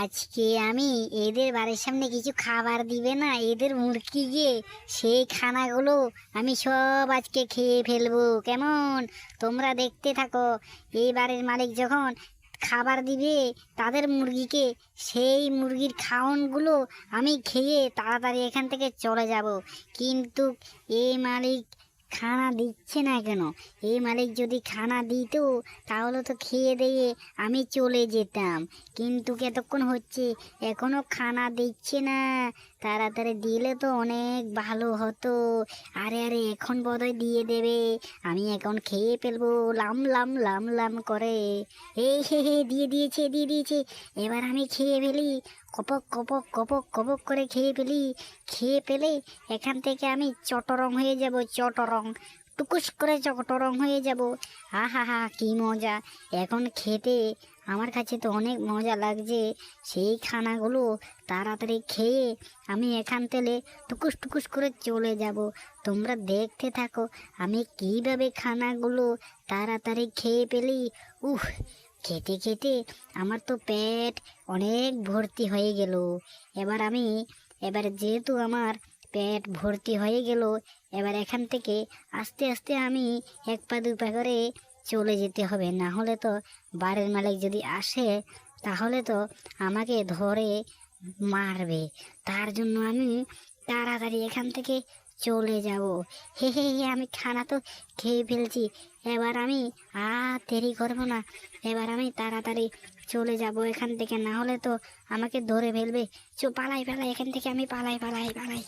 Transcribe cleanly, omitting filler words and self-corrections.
আজকে আমি এদের বাড়ির সামনে কিছু খাবার দিবে না এদের মুরগিকে, সেই খানাগুলো আমি সব আজকে খেয়ে ফেলবো। কেমন? তোমরা দেখতে থাকো। এই বাড়ির মালিক যখন খাবার দিবে তাদের মুরগিকে, সেই মুরগির খাওয়ানগুলো আমি খেয়ে তাড়াতাড়ি এখান থেকে চলে যাব। কিন্তু এই মালিক খানা দিচ্ছে না কেন? এই মালিক যদি খানা দিত তাহলে তো খেয়ে দিয়ে আমি চলে যেতাম। কিন্তু কতক্ষণ হচ্ছে এখনো খানা দিচ্ছে না। তাড়াতাড়ি দিলে তো অনেক ভালো হতো। আরে আরে, এখন বোধহয় দিয়ে দেবে। আমি এখন খেয়ে ফেলবো লাম লাম লাম লাম করে। এই হে হে, দিয়ে দিয়েছে দিয়ে দিয়েছে। এবার আমি খেয়ে ফেলি। কপক কপক কপক কপক করে খেয়ে ফেলি। খেয়ে পেলে এখান থেকে আমি চটরং হয়ে যাব, চটরং। টুকুস করে চটরং হয়ে যাব। হা হা, কি মজা! এখন খেতে আমার কাছে তো অনেক মজা লাগছে। সেই খানাগুলো তাড়াতাড়ি খেয়ে আমি এখান থেকে টুকুস টুকুস করে চলে যাব। তোমরা দেখতে থাকো আমি কিভাবে খানাগুলো তাড়াতাড়ি খেয়ে পেলি। উহ, খেতে খেতে আমার তো পেট অনেক ভর্তি হয়ে গেল। এবার যেহেতু আমার পেট ভর্তি হয়ে গেল, এবার এখান থেকে আস্তে আস্তে আমি এক পা দু পা করে চলে যেতে হবে। না হলে তো বাড়ির মালিক যদি আসে তাহলে তো আমাকে ধরে মারবে। তার জন্য আমি তাড়াতাড়ি এখান থেকে চলে যাব। হে হে হে, আমি খানা তো খেয়ে ফেলছি। এবার আমি আর দেরি করবো না। এবার আমি তাড়াতাড়ি চলে যাব এখান থেকে, না হলে তো আমাকে ধরে ফেলবে। পালাই পালাই, এখান থেকে আমি পালাই পালাই পালাই।